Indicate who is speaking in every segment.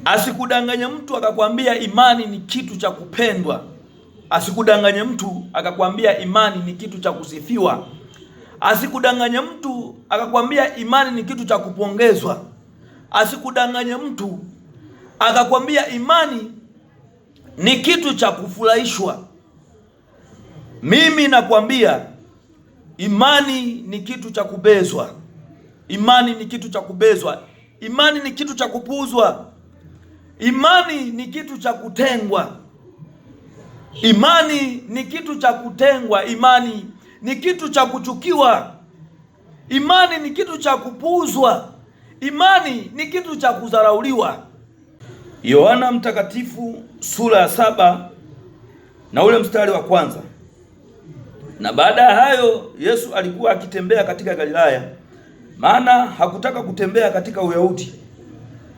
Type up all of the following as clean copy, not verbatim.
Speaker 1: Asikudanganye mtu akakwambia imani ni kitu cha kupendwa. Asikudanganye mtu akakwambia imani ni kitu cha kusifiwa. Asikudanganye mtu akakwambia imani ni kitu cha kupongezwa. Asikudanganye mtu akakwambia imani ni kitu cha kufurahishwa. Mimi nakwambia imani ni kitu cha kubezwa. Imani ni kitu cha kubezwa. Imani ni kitu cha kupuuzwa. Imani ni kitu cha kutengwa. Imani ni kitu cha kutengwa. Imani ni kitu cha kuchukiwa. Imani ni kitu cha kupuuzwa. Imani ni kitu cha kudharauliwa. Yohana Mtakatifu sura ya 7 na ule mstari wa 1. Na baada ya hayo Yesu alikuwa akitembea katika Galilaya, maana hakutaka kutembea katika Uyahudi,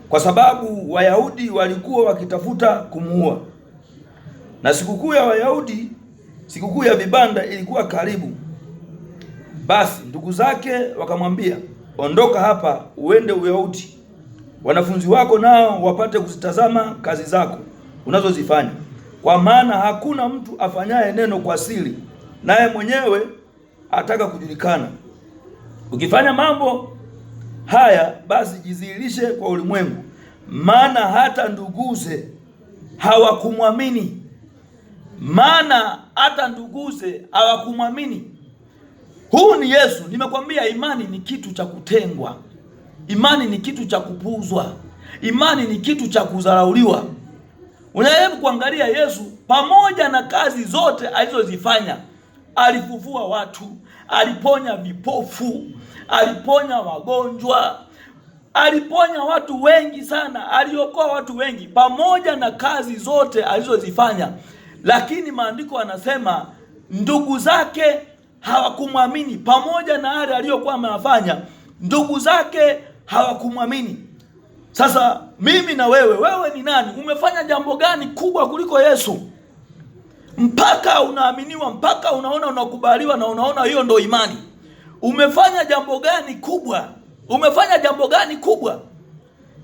Speaker 1: kwa sababu Wayahudi walikuwa wakitafuta kumuua. Na sikukuu ya Wayahudi, sikukuu ya vibanda, ilikuwa karibu. Basi ndugu zake wakamwambia, ondoka hapa uende Uyahudi, wanafunzi wako nao wapate kuzitazama kazi zako unazozifanya, kwa maana hakuna mtu afanyaye neno kwa siri, naye mwenyewe ataka kujulikana. Ukifanya mambo haya, basi jidhihirishe kwa ulimwengu, maana hata nduguze hawakumwamini. Maana hata nduguze hawakumwamini. Huu ni Yesu. Nimekwambia imani ni kitu cha kutengwa. Imani ni kitu cha kupuuzwa. Imani ni kitu cha kudharauliwa. Unajaribu kuangalia Yesu pamoja na kazi zote alizozifanya. Alifufua watu, aliponya vipofu, aliponya wagonjwa, aliponya watu wengi sana, aliokoa watu wengi pamoja na kazi zote alizozifanya. Lakini maandiko yanasema ndugu zake hawakumwamini. Pamoja na yale aliyokuwa ameyafanya, ndugu zake hawakumwamini. Sasa mimi na wewe ni nani? Umefanya jambo gani kubwa kuliko Yesu mpaka unaaminiwa, mpaka unaona unakubaliwa na unaona hiyo ndo imani? Umefanya jambo gani kubwa? Umefanya jambo gani kubwa?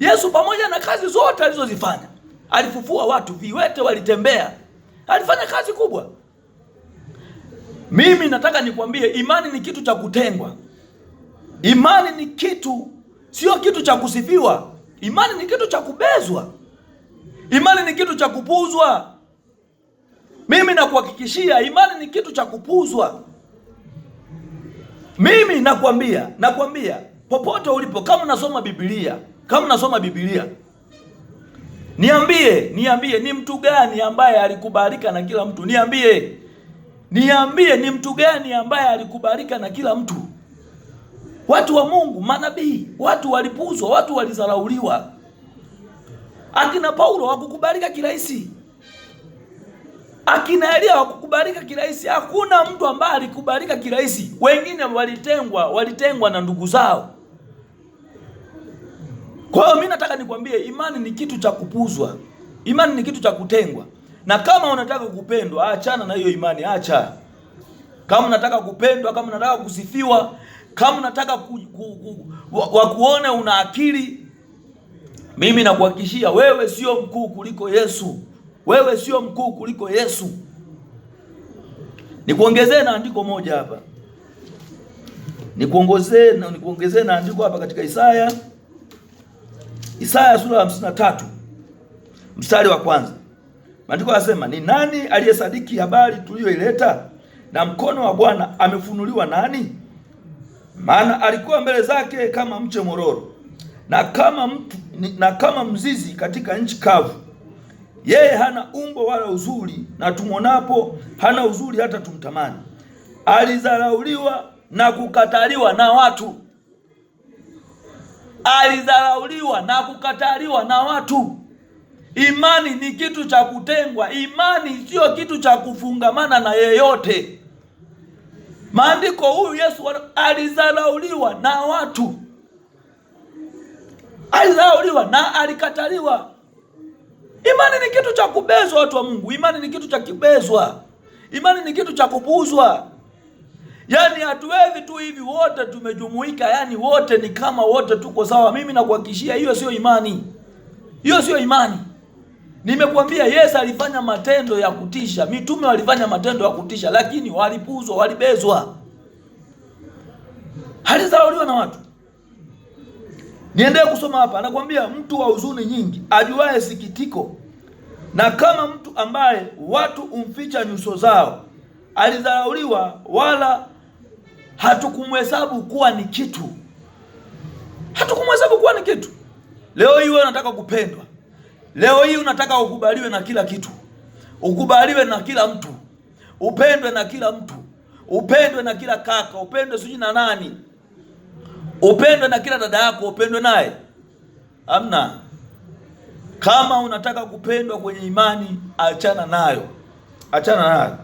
Speaker 1: Yesu pamoja na kazi zote alizozifanya, alifufua watu, viwete walitembea, alifanya kazi kubwa. Mimi nataka nikwambie imani ni kitu cha kutengwa. Imani ni kitu, sio kitu cha kusifiwa. Imani ni kitu cha kubezwa. Imani ni kitu cha kupuuzwa. Mimi nakuhakikishia imani ni kitu cha kupuuzwa. Mimi nakwambia popote ulipo, kama unasoma Biblia, niambie ni mtu gani ambaye alikubalika na kila mtu? Niambie ni mtu gani ambaye alikubalika na kila mtu? Watu wa Mungu, manabii, watu walipuuzwa, watu walizarauliwa. Akina Paulo hawakukubalika kirahisi. Akina Elia hawakukubalika kirahisi. Hakuna mtu ambaye alikubalika kirahisi. Wengine walitengwa na ndugu zao. Kwa hiyo mimi nataka nikwambie imani ni kitu cha kupuuzwa. Imani ni kitu cha kutengwa. Na kama unataka kupendwa, achana na hiyo imani, acha. Kama unataka kupendwa, kama unataka kusifiwa, kama unataka wakuone una akili, mimi nakuhakikishia wewe sio mkuu kuliko Yesu. Wewe sio mkuu kuliko Yesu. Nikuongezee na andiko moja hapa. Nikuongezee na andiko hapa katika Isaya sura ya 53 mstari wa 1. Maandiko yanasema, ni nani aliyesadiki habari tuliyoileta, na mkono wa Bwana amefunuliwa nani? Maana alikuwa mbele zake kama mche mororo, na kama mzizi katika nchi kavu. Yeye hana umbo wala uzuri, na tumwonapo hana uzuri hata tumtamani. Alizarauliwa na kukataliwa na watu. Alizarauliwa na kukataliwa na watu. Imani ni kitu cha kutengwa. Imani sio kitu cha kufungamana na yeyote. Maandiko, huyu Yesu alizarauliwa na watu. Alizarauliwa na alikataliwa. Imani ni kitu cha kubezwa, watu wa Mungu. Imani ni kitu cha kibezwa. Imani ni kitu cha kupuuzwa. Yaani hatuwezi tu hivi wote tumejumuika, yaani wote ni kama wote tuko sawa. Mimi nakuhakikishia hiyo sio imani. Hiyo sio imani. Nimekuambia Yesu alifanya matendo ya kutisha, mitume walifanya matendo ya kutisha, lakini walipuzwa, walibezwa, alizauliwa na watu. Niendelee kusoma hapa, anakuambia mtu wa huzuni nyingi, ajuaye sikitiko, na kama mtu ambaye watu umficha nyuso zao, alizauliwa, wala hatukumhesabu kuwa ni kitu. Hatukumhesabu kuwa ni kitu. Leo hii wewe unataka kupendwa. Leo hii unataka ukubaliwe na kila kitu, ukubaliwe na kila mtu, upendwe na kila mtu, upendwe na kila kaka, upendwe sijui na nani, upendwe na kila dada yako, upendwe naye. Hamna. Kama unataka kupendwa kwenye imani, achana nayo, achana nayo.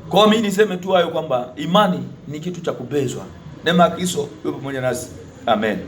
Speaker 1: Kwa mimi niseme tu hayo kwamba imani ni kitu cha kubezwa. Neema ya Kristo iwe pamoja nasi. Amen.